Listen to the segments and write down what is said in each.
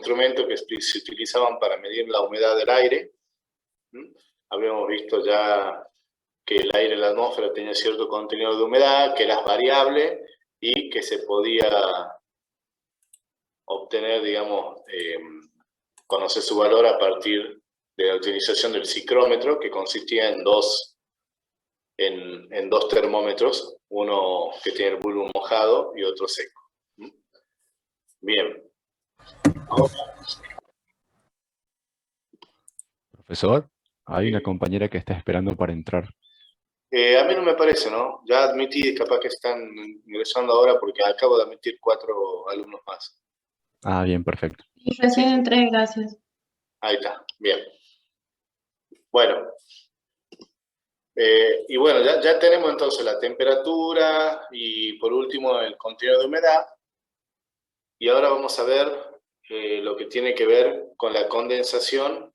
instrumentos que se utilizaban para medir la humedad del aire. Habíamos visto ya que el aire en la atmósfera tenía cierto contenido de humedad, que era variable y que se podía obtener, digamos, conocer su valor a partir de la utilización del ciclómetro, que consistía en dos termómetros, uno que tiene el bulbo mojado y otro seco. Bien. Ahora, profesor, hay una compañera que está esperando para entrar. A mí no me parece, ¿no? Ya admití, capaz que están ingresando ahora porque acabo de admitir 4 alumnos más. Ah, bien, perfecto. Y recién entré, gracias. Ahí está, bien. Bueno, y bueno, ya tenemos entonces la temperatura y por último el contenido de humedad. Y ahora vamos a ver lo que tiene que ver con la condensación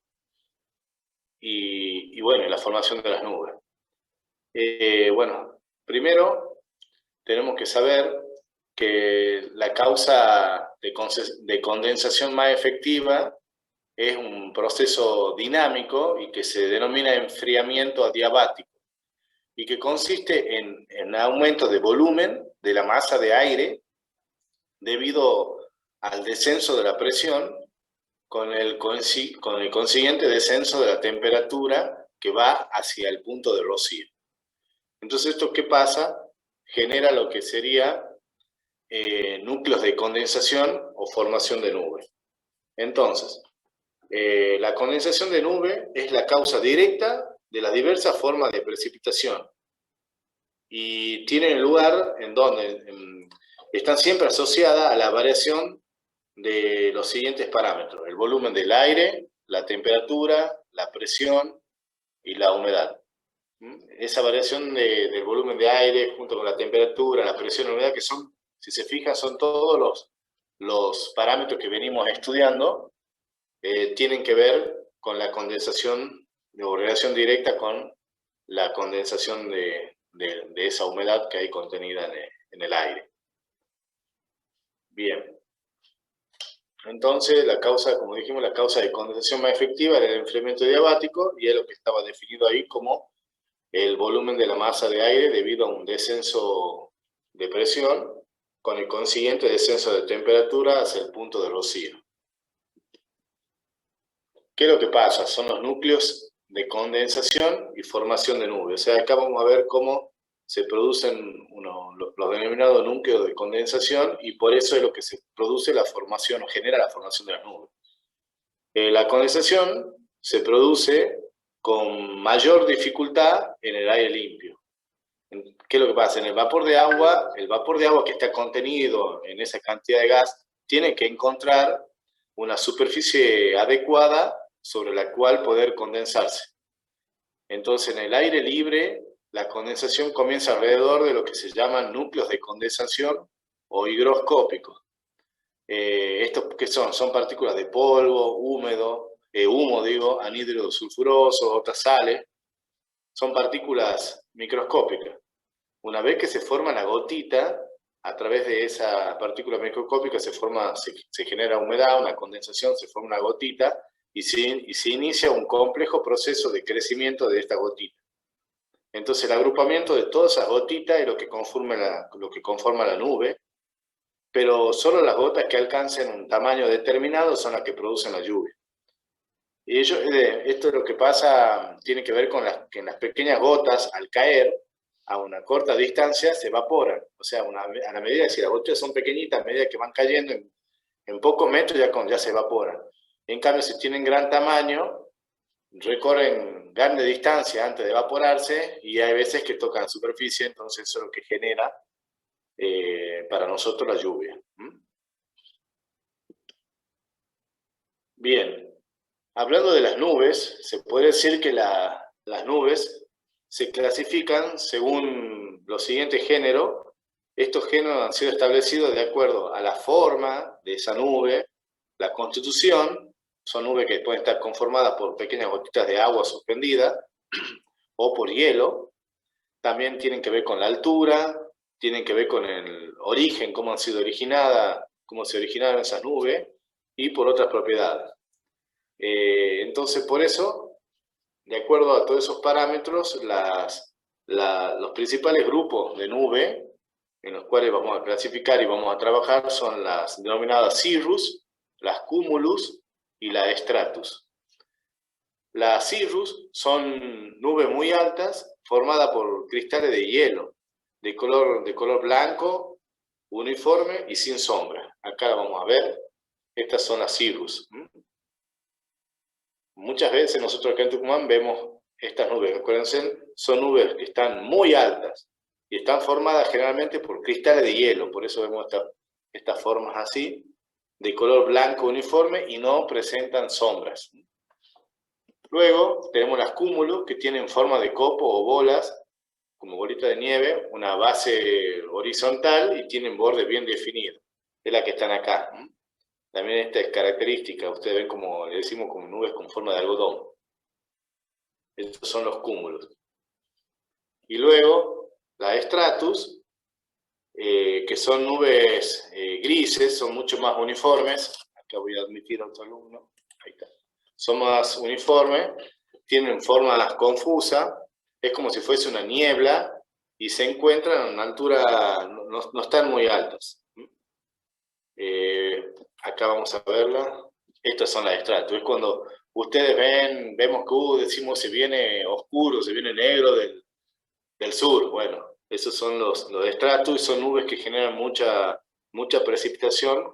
y bueno, la formación de las nubes. Bueno, primero tenemos que saber que la causa de condensación más efectiva es un proceso dinámico y que se denomina enfriamiento adiabático y que consiste en aumento de volumen de la masa de aire debido al descenso de la presión con el consiguiente descenso de la temperatura que va hacia el punto de rocío. Entonces, ¿esto qué pasa? Genera lo que sería núcleos de condensación o formación de nube. Entonces, la condensación de nube es la causa directa de las diversas formas de precipitación y tienen lugar en donde están siempre asociadas a la variación de los siguientes parámetros: el volumen del aire, la temperatura, la presión y la humedad. Esa variación del volumen de aire junto con la temperatura, la presión y la humedad, que son, si se fijan, son todos los parámetros que venimos estudiando, tienen que ver con la condensación o relación directa con la condensación de esa humedad que hay contenida en el aire. Bien. Entonces, la causa, como dijimos, la causa de condensación más efectiva era el enfriamiento adiabático y es lo que estaba definido ahí como el volumen de la masa de aire debido a un descenso de presión con el consiguiente descenso de temperatura hacia el punto de rocío. ¿Qué es lo que pasa? Son los núcleos de condensación y formación de nubes. O sea, acá vamos a ver cómo se producen los denominados núcleos de condensación y por eso es lo que se produce la formación o genera la formación de las nubes. La condensación se produce con mayor dificultad en el aire limpio. ¿Qué es lo que pasa? En el vapor de agua que está contenido en esa cantidad de gas tiene que encontrar una superficie adecuada sobre la cual poder condensarse. Entonces, en el aire libre, la condensación comienza alrededor de lo que se llaman núcleos de condensación o higroscópicos. ¿Estos qué son? Son partículas de polvo, humo, anhídrido sulfuroso, otras sales. Son partículas microscópicas. Una vez que se forma la gotita, a través de esa partícula microscópica se genera humedad, una condensación, se forma una gotita y se inicia un complejo proceso de crecimiento de esta gotita. Entonces el agrupamiento de todas esas gotitas es lo que conforma la nube, pero solo las gotas que alcancen un tamaño determinado son las que producen la lluvia. Y esto es lo que pasa, tiene que ver con que en las pequeñas gotas, al caer a una corta distancia, se evaporan. O sea, a la medida que si las gotas son pequeñitas, a medida que van cayendo en pocos metros ya se evaporan. En cambio, si tienen gran tamaño, recorren grande distancia antes de evaporarse y hay veces que tocan la superficie, entonces eso es lo que genera para nosotros la lluvia. Bien. Hablando de las nubes, se puede decir que las nubes se clasifican según los siguientes géneros. Estos géneros han sido establecidos de acuerdo a la forma de esa nube, la constitución, son nubes que pueden estar conformadas por pequeñas gotitas de agua suspendidas o por hielo. También tienen que ver con la altura, tienen que ver con el origen, cómo han sido originadas, cómo se originaron esas nubes. y por otras propiedades. Entonces, por eso, de acuerdo a todos esos parámetros, los principales grupos de nube en los cuales vamos a clasificar y vamos a trabajar son las denominadas cirrus, las cumulus y la stratus. Las cirrus son nubes muy altas formadas por cristales de hielo de color blanco, uniforme y sin sombra. Acá la vamos a ver. Estas son las cirrus. Muchas veces nosotros acá en Tucumán vemos estas nubes. Acuérdense, son nubes que están muy altas y están formadas generalmente por cristales de hielo. Por eso vemos estas formas así, de color blanco uniforme y no presentan sombras. Luego tenemos las cúmulos que tienen forma de copo o bolas, como bolita de nieve, una base horizontal y tienen bordes bien definidos. Es la que están acá. También esta es característica, ustedes ven como le decimos como nubes con forma de algodón. Estos son los cúmulos. Y luego las stratus, que son nubes grises, son mucho más uniformes. Acá voy a admitir a otro alumno. Ahí está. Son más uniformes, tienen formas confusas, es como si fuese una niebla y se encuentran a una altura, no están muy altas. Acá vamos a verla. Estas son las stratus. Es cuando ustedes vemos que decimos se viene oscuro, se viene negro del sur. Bueno, esos son los stratus y son nubes que generan mucha precipitación,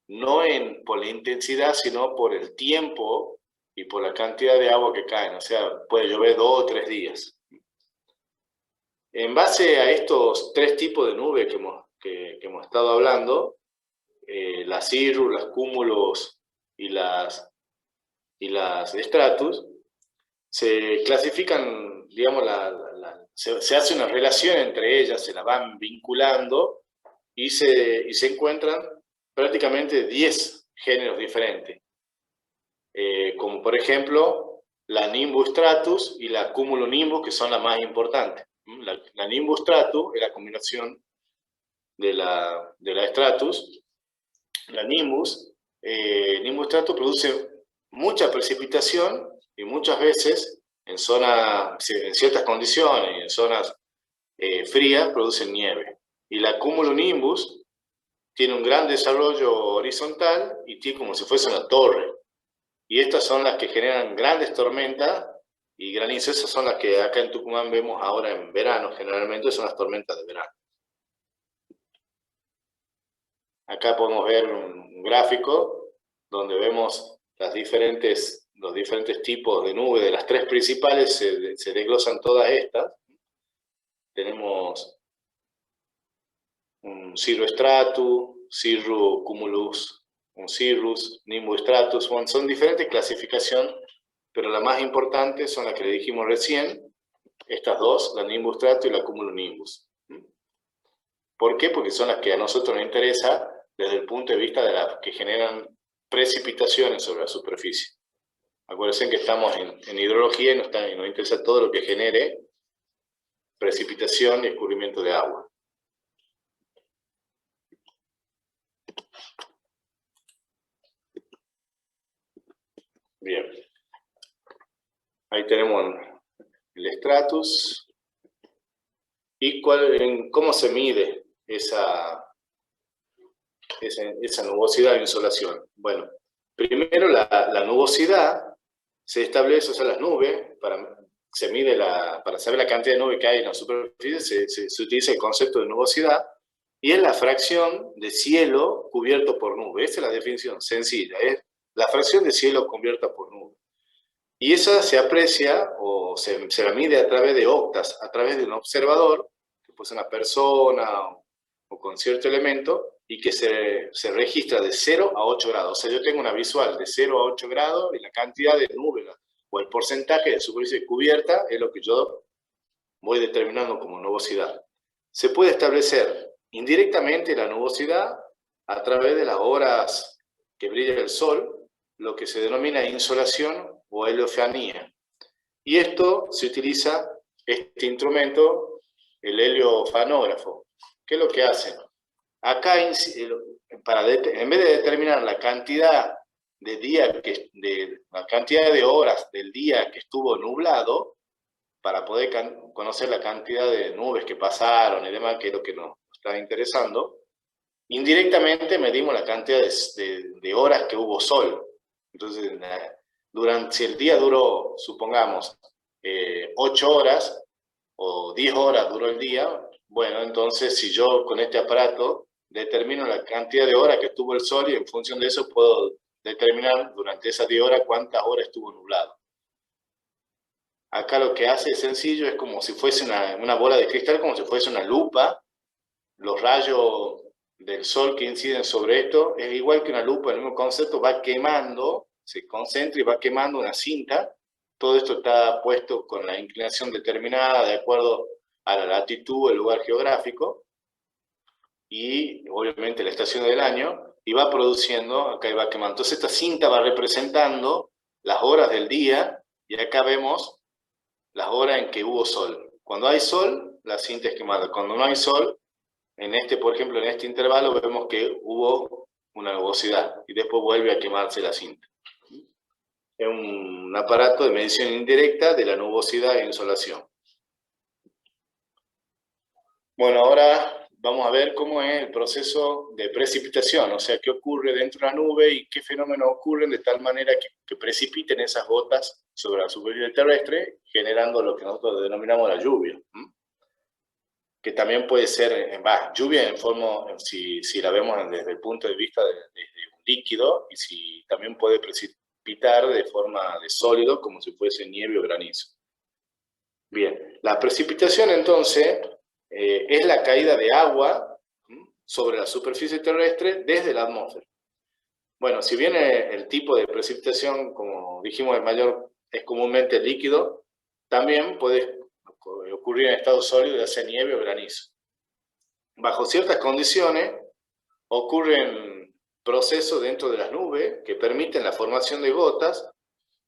no por la intensidad, sino por el tiempo y por la cantidad de agua que caen. O sea, puede llover 2 o 3 días. En base a estos 3 tipos de nubes que hemos estado hablando, las cirrus, las cúmulos y las stratus, se clasifican, digamos, se hace una relación entre ellas, se la van vinculando y se encuentran prácticamente 10 géneros diferentes. Como por ejemplo la Nimbus stratus y la Cumulonimbus, que son las más importantes. La Nimbus stratus es la combinación de la stratus. La Nimbus stratus produce mucha precipitación y muchas veces en ciertas condiciones, en zonas frías, producen nieve. Y la Cumulonimbus tiene un gran desarrollo horizontal y tiene como si fuese una torre. Y estas son las que generan grandes tormentas y granizos. Esas son las que acá en Tucumán vemos ahora en verano, generalmente son las tormentas de verano. Acá podemos ver un gráfico donde vemos los diferentes tipos de nubes. De las 3 principales se desglosan todas estas. Tenemos un cirrostratus, cirrocumulus, un cirrus, nimbus stratus. Bueno, son diferentes clasificaciones, pero la más importante son las que le dijimos recién, estas dos, la nimbus stratus y la cumulonimbus. ¿Por qué? Porque son las que a nosotros nos interesa desde el punto de vista de las que generan precipitaciones sobre la superficie. Acuérdense que estamos en hidrología y nos interesa todo lo que genere precipitación y escurrimiento de agua. Bien. Ahí tenemos el stratus. ¿Y cómo se mide esa nubosidad e insolación? Bueno, primero la nubosidad se establece, o sea, las nubes, se mide para saber la cantidad de nube que hay en la superficie, se utiliza el concepto de nubosidad, y es la fracción de cielo cubierto por nube. Esa es la definición sencilla, es la fracción de cielo cubierta por nube. Y esa se aprecia o se la mide a través de octas, a través de un observador, que puede ser una persona o con cierto elemento, y que se registra de 0 a 8 grados. O sea, yo tengo una visual de 0 a 8 grados y la cantidad de nube o el porcentaje de superficie cubierta es lo que yo voy determinando como nubosidad. Se puede establecer indirectamente la nubosidad a través de las horas que brilla el sol, lo que se denomina insolación o heliofanía. Y esto se utiliza, este instrumento, el heliofanógrafo. ¿Qué es lo que hace? Acá, en vez de determinar la cantidad de la cantidad de horas del día que estuvo nublado, para poder conocer la cantidad de nubes que pasaron y demás, que es lo que nos está interesando. Indirectamente medimos la cantidad de horas que hubo sol. Entonces, si el día duró, supongamos, 8 horas o 10 horas duró el día, bueno, entonces si yo con este aparato determino la cantidad de horas que estuvo el sol y en función de eso puedo determinar durante esas 10 horas cuántas horas estuvo nublado. Acá lo que hace es sencillo, es como si fuese una bola de cristal, como si fuese una lupa. Los rayos del sol que inciden sobre esto es igual que una lupa, el mismo concepto, va quemando, se concentra y va quemando una cinta. Todo esto está puesto con la inclinación determinada de acuerdo a la latitud, el lugar geográfico y obviamente la estación del año, y va produciendo, acá y va quemando. Entonces esta cinta va representando las horas del día y acá vemos las horas en que hubo sol. Cuando hay sol, la cinta es quemada. Cuando no hay sol, por ejemplo, en este intervalo vemos que hubo una nubosidad y después vuelve a quemarse la cinta. Es un aparato de medición indirecta de la nubosidad e insolación. Bueno, ahora vamos a ver cómo es el proceso de precipitación, o sea, qué ocurre dentro de la nube y qué fenómenos ocurren de tal manera que precipiten esas gotas sobre la superficie terrestre, generando lo que nosotros denominamos la lluvia. Que también puede ser, lluvia en forma, si la vemos desde el punto de vista de un líquido, y si también puede precipitar de forma de sólido, como si fuese nieve o granizo. Bien, la precipitación entonces es la caída de agua sobre la superficie terrestre desde la atmósfera. Bueno, si bien el tipo de precipitación, como dijimos, es comúnmente líquido, también puede ocurrir en estado sólido, ya sea nieve o granizo. Bajo ciertas condiciones ocurren procesos dentro de las nubes que permiten la formación de gotas,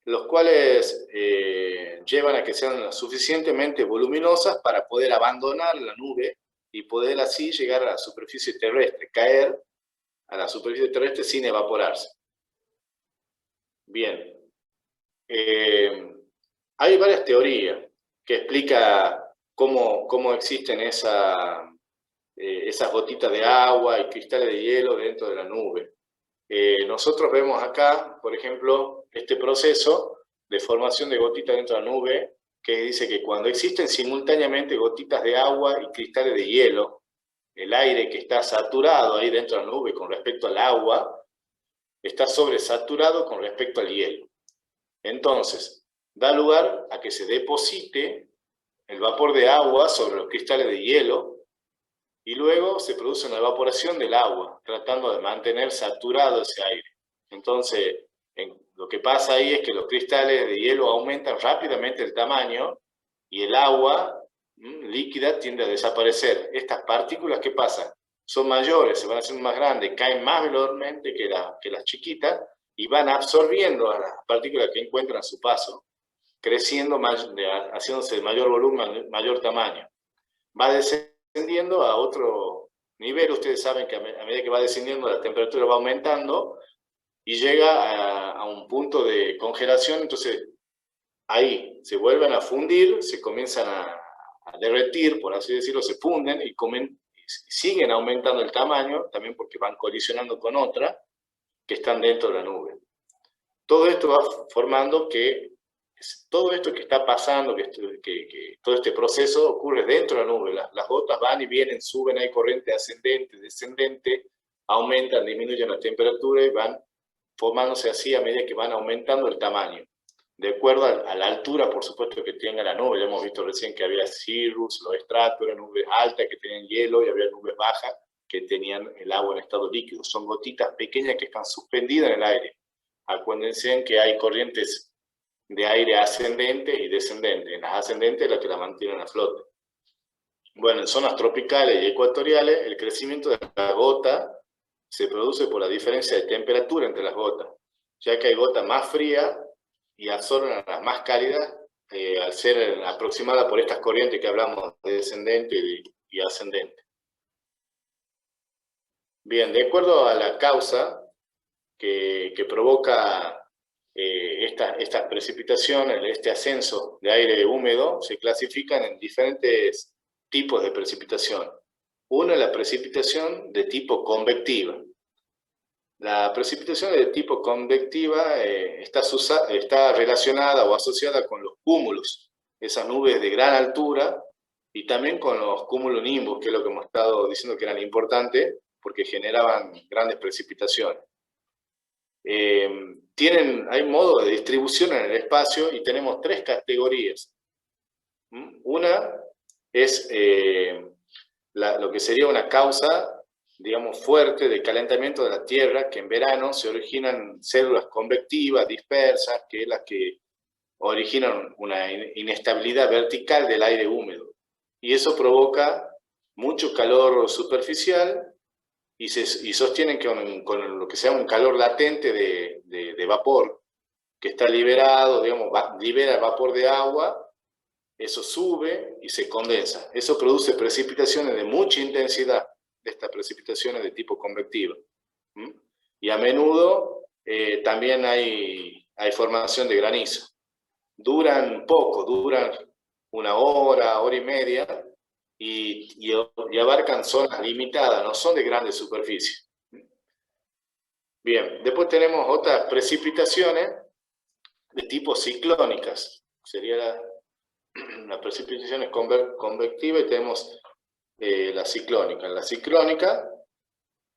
los cuales llevan a que sean suficientemente voluminosas para poder abandonar la nube y poder así llegar a la superficie terrestre, caer a la superficie terrestre sin evaporarse. Bien, hay varias teorías que explican cómo existen esas gotitas de agua y cristales de hielo dentro de la nube. Nosotros vemos acá, por ejemplo, este proceso de formación de gotitas dentro de la nube, que dice que cuando existen simultáneamente gotitas de agua y cristales de hielo, el aire que está saturado ahí dentro de la nube con respecto al agua, está sobresaturado con respecto al hielo. Entonces, da lugar a que se deposite el vapor de agua sobre los cristales de hielo y luego se produce una evaporación del agua, tratando de mantener saturado ese aire. Entonces, lo que pasa ahí es que los cristales de hielo aumentan rápidamente el tamaño y el agua líquida tiende a desaparecer. Estas partículas, ¿qué pasa? Son mayores, se van haciendo más grandes, caen más velocemente que las chiquitas y van absorbiendo a las partículas que encuentran a su paso, creciendo, haciéndose de mayor volumen, mayor tamaño. Va descendiendo a otro nivel. Ustedes saben que a medida que va descendiendo la temperatura va aumentando y llega a un punto de congelación, entonces ahí se vuelven a fundir, se comienzan a derretir, por así decirlo, se funden y siguen aumentando el tamaño, también porque van colisionando con otras que están dentro de la nube. Todo esto va formando que todo esto que está pasando, todo este proceso ocurre dentro de la nube. Las gotas van y vienen, suben, hay corriente ascendente, descendente, aumentan, disminuyen la temperatura y van formándose así a medida que van aumentando el tamaño. De acuerdo a la altura, por supuesto, que tenga la nube. Ya hemos visto recién que había cirrus, los estratos, eran nubes altas que tenían hielo y había nubes bajas que tenían el agua en estado líquido. Son gotitas pequeñas que están suspendidas en el aire. Acuérdense que hay corrientes de aire ascendente y descendente. En las ascendentes las que la mantienen a flote. Bueno, en zonas tropicales y ecuatoriales el crecimiento de la gota se produce por la diferencia de temperatura entre las gotas, ya que hay gotas más frías y absorben a las más cálidas al ser aproximadas por estas corrientes que hablamos de descendente y ascendente. Bien, de acuerdo a la causa, que provoca estas precipitaciones, este ascenso de aire húmedo, se clasifican en diferentes tipos de precipitación. Uno es la precipitación de tipo convectiva. La precipitación de tipo convectiva está relacionada o asociada con los cúmulos, esas nubes de gran altura, y también con los cumulonimbus, que es lo que hemos estado diciendo que eran importantes, porque generaban grandes precipitaciones. Hay modos de distribución en el espacio y tenemos tres categorías. Una es lo que sería una causa, digamos, fuerte de calentamiento de la Tierra, que en verano se originan células convectivas dispersas, que es las que originan una inestabilidad vertical del aire húmedo. Y eso provoca mucho calor superficial y sostienen con lo que sea un calor latente de vapor, que está liberado, digamos, libera vapor de agua, eso sube y se condensa. Eso produce precipitaciones de mucha intensidad, de estas precipitaciones de tipo convectiva. Y a menudo también hay formación de granizo. Duran poco, duran una hora, hora y media, y abarcan zonas limitadas, no son de grandes superficies. Bien, después tenemos otras precipitaciones de tipo ciclónicas. Sería las precipitaciones convectivas y tenemos la ciclónica. En la ciclónica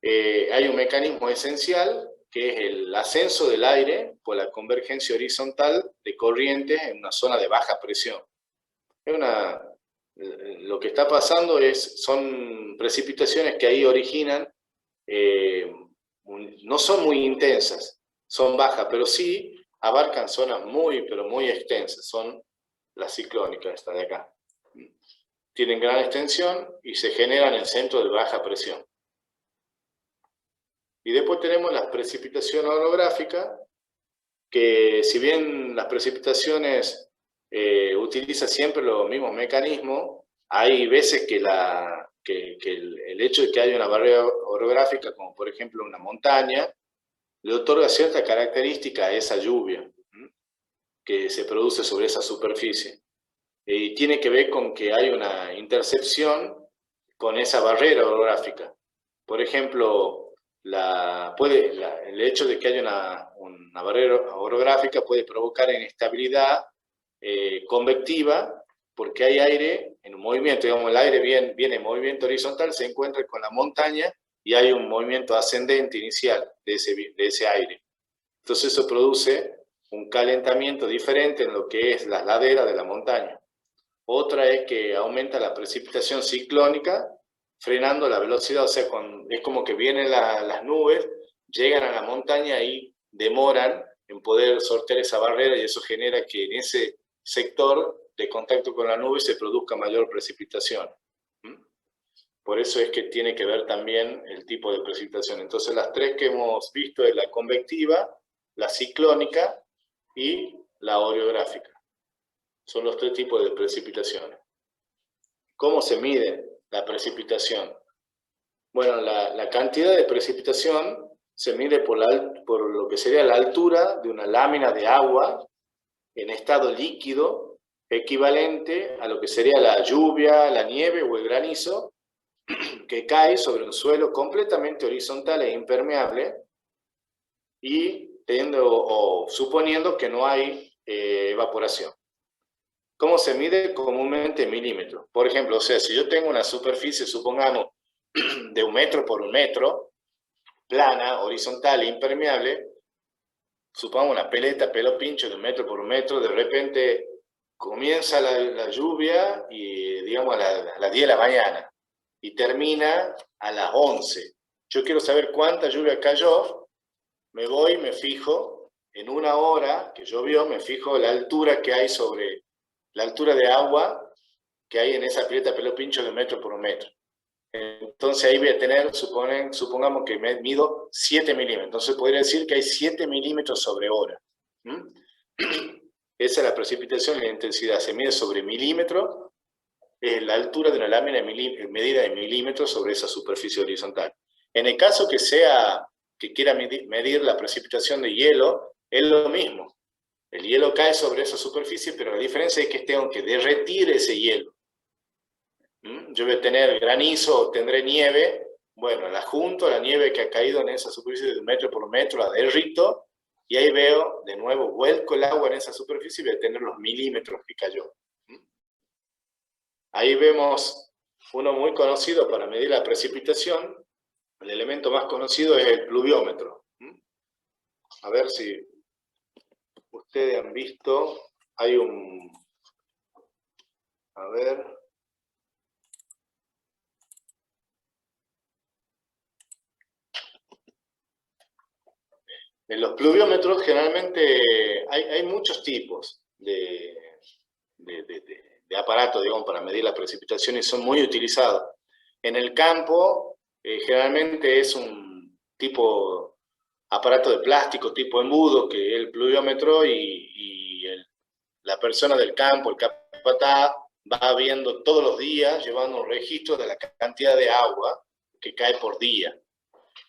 hay un mecanismo esencial que es el ascenso del aire por la convergencia horizontal de corrientes en una zona de baja presión. Lo que está pasando son precipitaciones que ahí originan, no son muy intensas, son bajas, pero sí abarcan zonas muy, pero muy extensas. Son las ciclónicas, esta de acá. Tienen gran extensión y se generan en centros de baja presión. Y después tenemos las precipitaciones orográficas, que si bien las precipitaciones utiliza siempre los mismos mecanismos, hay veces que el hecho de que haya una barrera orográfica, como por ejemplo una montaña, le otorga cierta característica a esa lluvia que se produce sobre esa superficie. Y tiene que ver con que hay una intercepción con esa barrera orográfica. Por ejemplo, el hecho de que haya una barrera orográfica puede provocar inestabilidad convectiva, porque hay aire en un movimiento, digamos, el aire viene en movimiento horizontal, se encuentra con la montaña y hay un movimiento ascendente inicial de ese aire. Entonces eso produce un calentamiento diferente en lo que es las laderas de la montaña. Otra es que aumenta la precipitación ciclónica, frenando la velocidad, o sea, es como que vienen las nubes, llegan a la montaña y demoran en poder sortear esa barrera, y eso genera que en ese sector de contacto con la nube se produzca mayor precipitación. Por eso es que tiene que ver también el tipo de precipitación. Entonces las tres que hemos visto es la convectiva, la ciclónica y la orográfica. Son los tres tipos de precipitaciones. ¿Cómo se mide la precipitación? Bueno, la cantidad de precipitación se mide por lo que sería la altura de una lámina de agua en estado líquido, equivalente a lo que sería la lluvia, la nieve o el granizo, que cae sobre un suelo completamente horizontal e impermeable, y suponiendo que no hay evaporación. ¿Cómo se mide? Comúnmente en milímetros. Por ejemplo, o sea, si yo tengo una superficie, supongamos, de 1 metro por 1 metro, plana, horizontal e impermeable, supongamos una peleta, pelo pincho de 1 metro por 1 metro, de repente comienza la lluvia y, digamos, a las 10 de la mañana y termina a las 11. Yo quiero saber cuánta lluvia cayó, me voy, me fijo, en 1 hora que llovió, me fijo la altura que hay sobre la altura de agua que hay en esa pileta pelo pincho de 1 metro por 1 metro. Entonces ahí voy a tener, supongamos que mido 7 milímetros. Entonces podría decir que hay 7 milímetros sobre hora. Esa es la precipitación y la intensidad. Se mide sobre milímetro, la altura de una lámina medida en milímetros sobre esa superficie horizontal. En el caso que sea que quiera medir la precipitación de hielo, es lo mismo. El hielo cae sobre esa superficie, pero la diferencia es que tengo que derretir ese hielo. Yo voy a tener granizo o tendré nieve. Bueno, la junto, la nieve que ha caído en esa superficie de 1 metro por 1 metro, la derrito, y ahí veo, de nuevo, vuelco el agua en esa superficie y voy a tener los milímetros que cayó. Ahí vemos uno muy conocido para medir la precipitación. El elemento más conocido es el pluviómetro. A ver si ustedes han visto, hay un... A ver... En los pluviómetros generalmente hay muchos tipos de aparatos, digamos, para medir la precipitación y son muy utilizados. En el campo generalmente es un tipo aparato de plástico, tipo embudo, que es el pluviómetro, y la persona del campo, el capataz, va viendo todos los días, llevando un registro de la cantidad de agua que cae por día.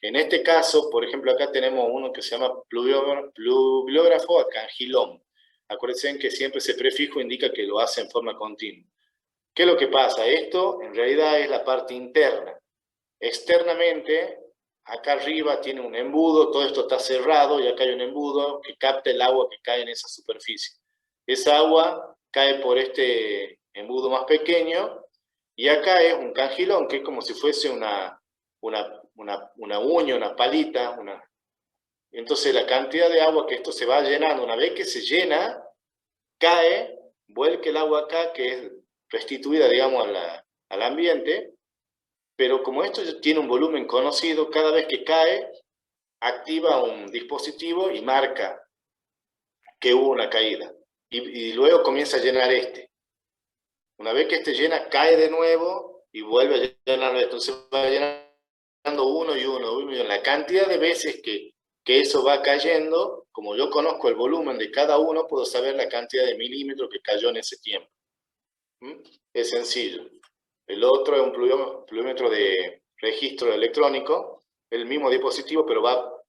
En este caso, por ejemplo, acá tenemos uno que se llama pluviógrafo a cangilón. Acuérdense que siempre ese prefijo indica que lo hace en forma continua. ¿Qué es lo que pasa? Esto en realidad es la parte interna. Externamente, acá arriba tiene un embudo, todo esto está cerrado y acá hay un embudo que capta el agua que cae en esa superficie. Esa agua cae por este embudo más pequeño y acá es un cangilón, que es como si fuese una uña, una palita. Entonces la cantidad de agua que esto se va llenando, una vez que se llena, cae, vuelca el agua acá, que es restituida, digamos, al ambiente, pero como esto tiene un volumen conocido, cada vez que cae, activa un dispositivo y marca que hubo una caída. Y luego comienza a llenar este. Una vez que este llena, cae de nuevo y vuelve a llenar esto. Entonces va llenando uno y uno. La cantidad de veces que eso va cayendo, como yo conozco el volumen de cada uno, puedo saber la cantidad de milímetros que cayó en ese tiempo. Es sencillo. El otro es un pluviómetro de registro electrónico, el mismo dispositivo, pero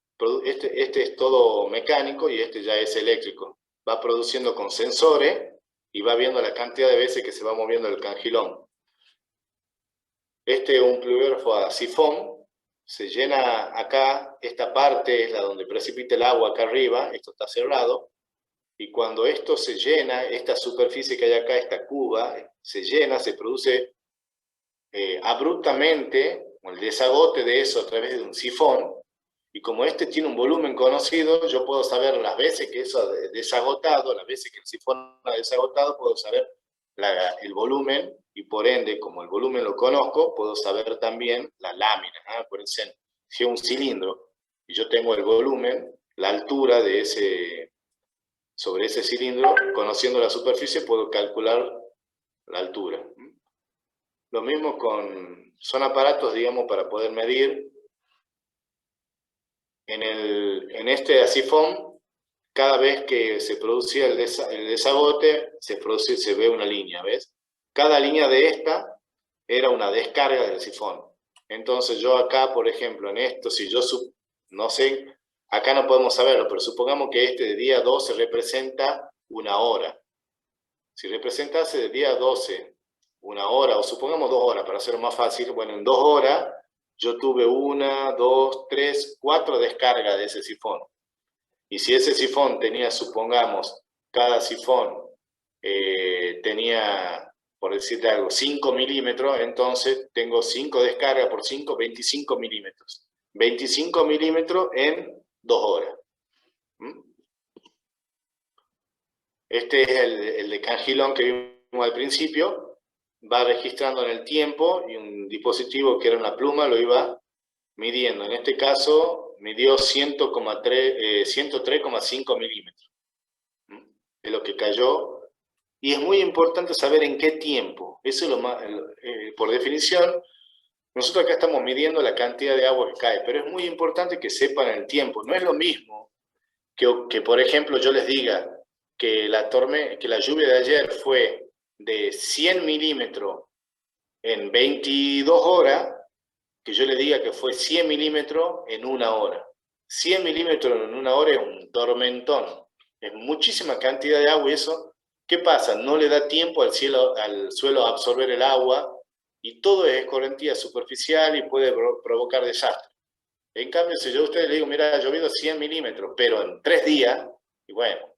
este es todo mecánico y este ya es eléctrico. Va produciendo con sensores y va viendo la cantidad de veces que se va moviendo el cangilón. Este es un pluviógrafo a sifón. Se llena acá, esta parte es la donde precipita el agua acá arriba, esto está cerrado, y cuando esto se llena, esta superficie que hay acá, esta cuba, se llena, se produce abruptamente el desagote de eso a través de un sifón, y como este tiene un volumen conocido, yo puedo saber las veces que eso ha desagotado, las veces que el sifón ha desagotado, puedo saber el volumen, y por ende, como el volumen lo conozco, puedo saber también la lámina. Acuérdense, si es un cilindro y yo tengo el volumen, la altura de sobre ese cilindro, conociendo la superficie, puedo calcular la altura. Lo mismo son aparatos, digamos, para poder medir. En este sifón, cada vez que se producía el desagote, se ve una línea, ¿ves? Cada línea de esta era una descarga del sifón. Entonces yo acá, por ejemplo, en esto, si yo no sé, acá no podemos saberlo, pero supongamos que este de día 12 representa una hora. Si representase de día 12 una hora, o supongamos 2 horas, para hacerlo más fácil, bueno, en 2 horas yo tuve 1, 2, 3, 4 descargas de ese sifón. Y si ese sifón tenía, supongamos, cada sifón tenía, por decirte algo, 5 milímetros, entonces tengo 5 descargas por 5, 25 milímetros. 25 milímetros en 2 horas. Este es el de cangilón que vimos al principio. Va registrando en el tiempo y un dispositivo que era una pluma lo iba midiendo. En este caso midió 103,5 milímetros. Es lo que cayó. Y es muy importante saber en qué tiempo. Eso es lo más, por definición, nosotros acá estamos midiendo la cantidad de agua que cae, pero es muy importante que sepan el tiempo. No es lo mismo que por ejemplo, yo les diga que la lluvia de ayer fue de 100 milímetros en 22 horas, que yo les diga que fue 100 milímetros en 1 hora. 100 milímetros en una hora es un tormentón. Es muchísima cantidad de agua y eso, ¿qué pasa? No le da tiempo al suelo a absorber el agua y todo es escorrentía superficial y puede provocar desastre. En cambio, si yo a ustedes le digo, mira, ha llovido 100 milímetros, pero en 3 días, y bueno,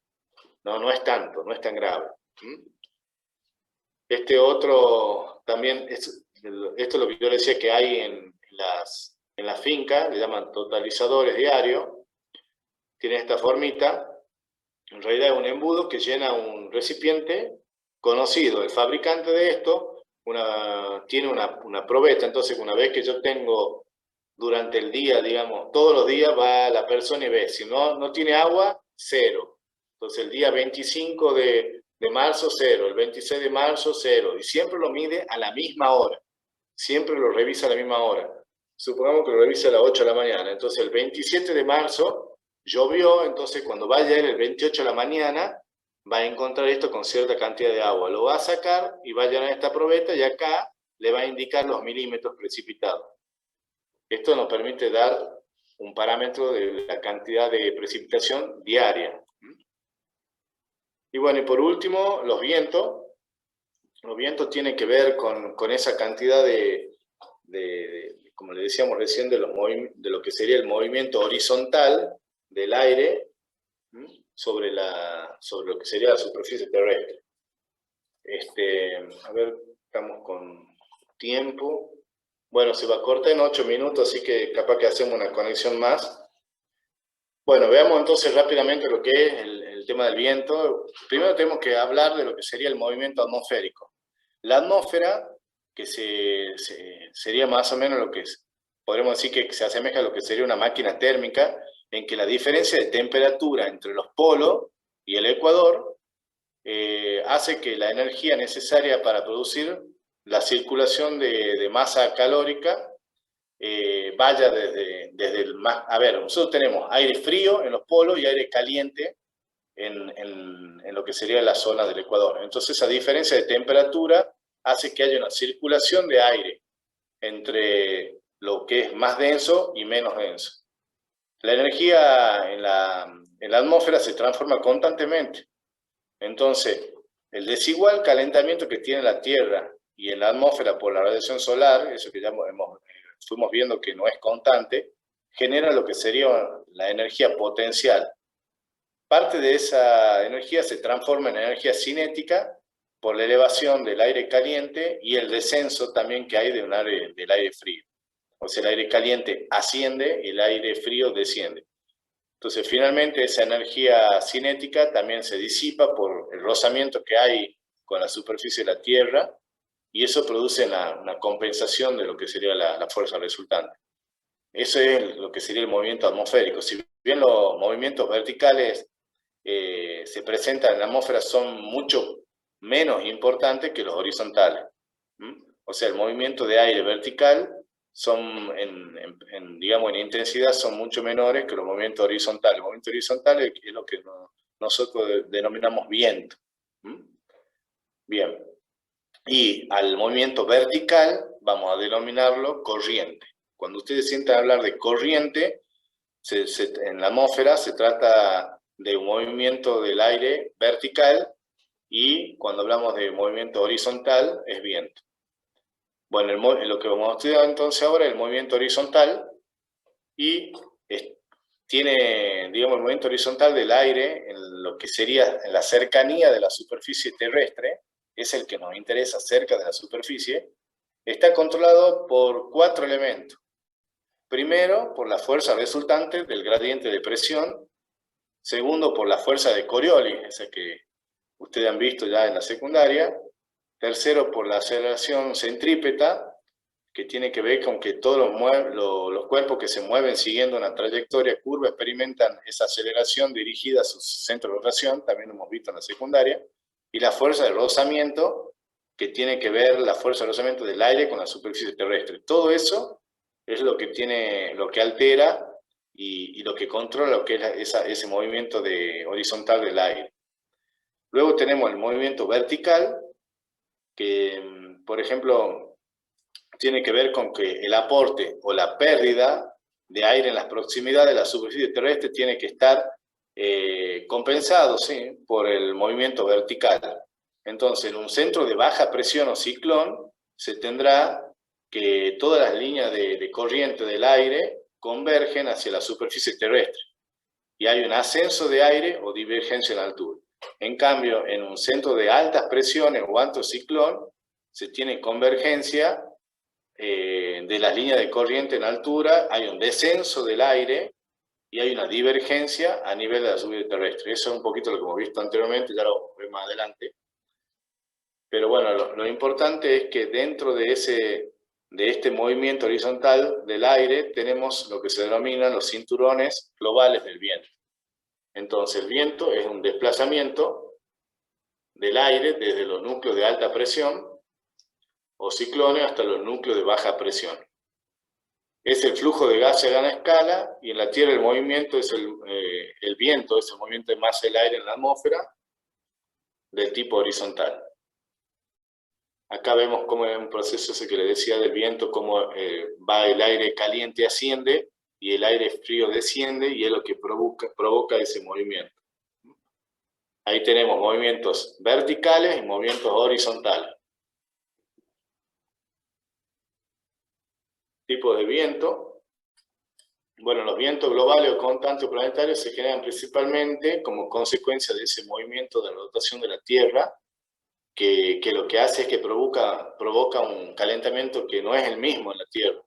no es tanto, no es tan grave. Este otro también, esto es lo que yo le decía que hay en la finca, le llaman totalizadores diarios, tiene esta formita, en realidad es un embudo que llena un recipiente conocido. El fabricante de esto tiene una probeta, entonces una vez que yo tengo durante el día, digamos, todos los días va la persona y ve, si no tiene agua, 0. Entonces el día 25 de marzo, 0, el 26 de marzo, 0, y siempre lo mide a la misma hora, siempre lo revisa a la misma hora. Supongamos que lo revisa a las 8 de la mañana, entonces el 27 de marzo llovió, entonces cuando vaya él el 28 de la mañana, va a encontrar esto con cierta cantidad de agua, lo va a sacar y va a llenar esta probeta y acá le va a indicar los milímetros precipitados. Esto nos permite dar un parámetro de la cantidad de precipitación diaria. Y bueno, y por último, los vientos. Los vientos tienen que ver con esa cantidad como le decíamos recién, de lo que sería el movimiento horizontal del aire sobre lo que sería la superficie terrestre. A ver, estamos con tiempo. Bueno, se va a cortar en 8 minutos, así que capaz que hacemos una conexión más. Bueno, veamos entonces rápidamente lo que es el tema del viento. Primero tenemos que hablar de lo que sería el movimiento atmosférico. La atmósfera, que sería más o menos lo que podríamos decir que se asemeja a lo que sería una máquina térmica, en que la diferencia de temperatura entre los polos y el ecuador hace que la energía necesaria para producir la circulación de masa calórica vaya desde el más... A ver, nosotros tenemos aire frío en los polos y aire caliente en lo que sería la zona del ecuador. Entonces esa diferencia de temperatura hace que haya una circulación de aire entre lo que es más denso y menos denso. La energía en la atmósfera se transforma constantemente. Entonces, el desigual calentamiento que tiene la Tierra y en la atmósfera por la radiación solar, eso que ya fuimos viendo que no es constante, genera lo que sería la energía potencial. Parte de esa energía se transforma en energía cinética por la elevación del aire caliente y el descenso también que hay del aire frío. O sea, el aire caliente asciende y el aire frío desciende. Entonces, finalmente, esa energía cinética también se disipa por el rozamiento que hay con la superficie de la Tierra y eso produce una compensación de lo que sería la fuerza resultante. Eso es lo que sería el movimiento atmosférico. Si bien los movimientos verticales se presentan en la atmósfera, son mucho menos importantes que los horizontales. O sea, el movimiento de aire vertical digamos, en intensidad son mucho menores que los movimientos horizontales. El movimiento horizontal es lo que nosotros denominamos viento. Bien. Y al movimiento vertical vamos a denominarlo corriente. Cuando ustedes sientan hablar de corriente, en la atmósfera se trata de un movimiento del aire vertical y cuando hablamos de movimiento horizontal es viento. Bueno, lo que vamos a estudiar entonces ahora es el movimiento horizontal y tiene, digamos, el movimiento horizontal del aire en lo que sería en la cercanía de la superficie terrestre, es el que nos interesa cerca de la superficie, está controlado por 4 elementos. Primero, por la fuerza resultante del gradiente de presión. Segundo, por la fuerza de Coriolis, esa que ustedes han visto ya en la secundaria. Tercero, por la aceleración centrípeta, que tiene que ver con que todos los cuerpos que se mueven siguiendo una trayectoria curva experimentan esa aceleración dirigida a su centro de rotación, también lo hemos visto en la secundaria. Y la fuerza de rozamiento, que tiene que ver la fuerza de rozamiento del aire con la superficie terrestre. Todo eso es lo que altera y lo que controla lo que es ese movimiento horizontal del aire. Luego tenemos el movimiento vertical, que, por ejemplo, tiene que ver con que el aporte o la pérdida de aire en las proximidades de la superficie terrestre tiene que estar compensado, ¿sí?, por el movimiento vertical. Entonces, en un centro de baja presión o ciclón, se tendrá que todas las líneas de corriente del aire convergen hacia la superficie terrestre. Y hay un ascenso de aire o divergencia en altura. En cambio, en un centro de altas presiones o alto ciclón, se tiene convergencia de las líneas de corriente en altura, hay un descenso del aire y hay una divergencia a nivel de la superficie terrestre. Eso es un poquito lo que hemos visto anteriormente, ya lo vemos más adelante. Pero bueno, lo importante es que dentro de este movimiento horizontal del aire tenemos lo que se denominan los cinturones globales del viento. Entonces el viento es un desplazamiento del aire desde los núcleos de alta presión o ciclones hasta los núcleos de baja presión. Es el flujo de gas a gran escala, y en la Tierra el movimiento es el viento, es el movimiento de masa del aire en la atmósfera del tipo horizontal. Acá vemos cómo es un proceso ese que le decía del viento, cómo va el aire caliente asciende y el aire frío desciende, y es lo que provoca ese movimiento. Ahí tenemos movimientos verticales y movimientos horizontales. Tipos de viento. Bueno, los vientos globales o constantes o planetarios se generan principalmente como consecuencia de ese movimiento de rotación de la Tierra, que lo que hace es que provoca un calentamiento que no es el mismo en la Tierra.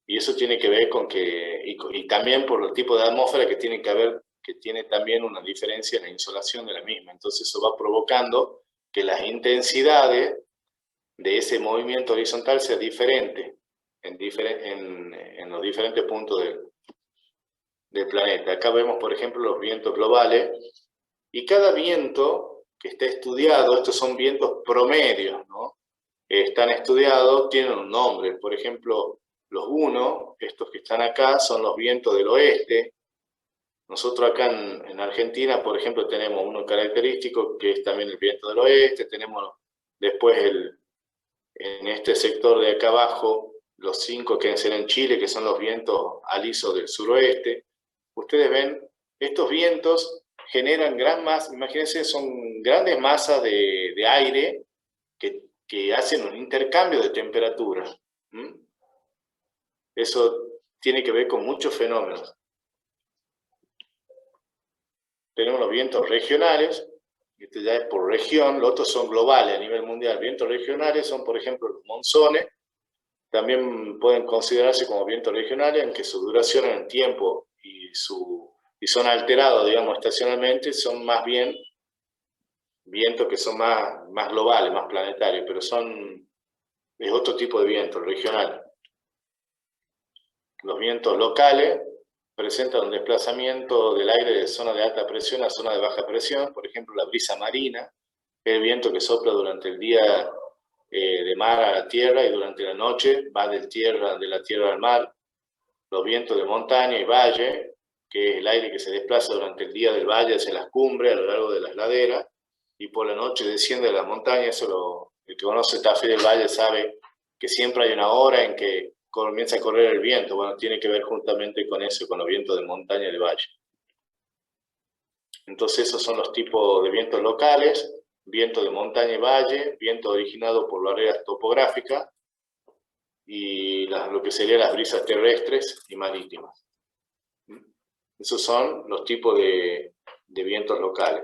Y eso tiene que ver con que, y también por el tipo de atmósfera que tiene también una diferencia en la insolación de la misma. Entonces eso va provocando que las intensidades de ese movimiento horizontal sean diferentes en los diferentes puntos del planeta. Acá vemos, por ejemplo, los vientos globales, y cada viento que está estudiado, estos son vientos promedios, ¿no? Están estudiados, tienen un nombre. Por ejemplo, los 1, estos que están acá, son los vientos del oeste. Nosotros acá en Argentina, por ejemplo, tenemos uno característico que es también el viento del oeste. Tenemos después en este sector de acá abajo, los 5 que serán en Chile, que son los vientos alisos del suroeste. Ustedes ven, estos vientos generan gran masa, imagínense, son grandes masas de aire que hacen un intercambio de temperatura. Eso tiene que ver con muchos fenómenos. Tenemos los vientos regionales, este ya es por región, los otros son globales a nivel mundial. Vientos regionales son, por ejemplo, los monzones. También pueden considerarse como vientos regionales, en que su duración en el tiempo y son alterados, digamos, estacionalmente, son más bien vientos que son más globales, más planetarios, pero es otro tipo de viento, regional. Los vientos locales presentan un desplazamiento del aire de zona de alta presión a zona de baja presión. Por ejemplo, la brisa marina, el viento que sopla durante el día de mar a la tierra, y durante la noche va de la tierra al mar. Los vientos de montaña y valle, que es el aire que se desplaza durante el día del valle hacia las cumbres, a lo largo de las laderas, y por la noche desciende de la montaña. El que conoce Tafí del Valle sabe que siempre hay una hora en que comienza a correr el viento. Bueno, tiene que ver justamente con eso, con los vientos de montaña y de valle. Entonces esos son los tipos de vientos locales: viento de montaña y valle, viento originado por barreras topográficas, y lo que serían las brisas terrestres y marítimas. Esos son los tipos de vientos locales.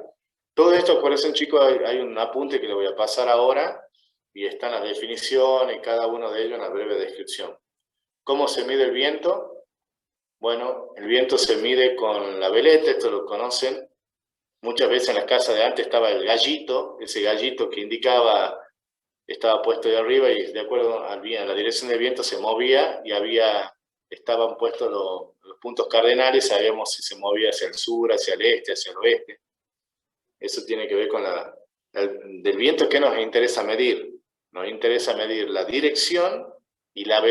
Todo esto, acuérdense, chicos, hay un apunte que le voy a pasar ahora, y están las definiciones, cada uno de ellos en la breve descripción. ¿Cómo se mide el viento? Bueno, el viento se mide con la veleta, esto lo conocen. Muchas veces en las casas de antes estaba el gallito, ese gallito que indicaba, estaba puesto de arriba, y de acuerdo a la dirección del viento se movía, y estaban puestos los puntos cardenales, sabíamos si se movía hacia el sur, hacia el este, hacia el oeste. Eso tiene que ver con del viento. ¿Qué nos interesa medir? Nos interesa medir la dirección y la velocidad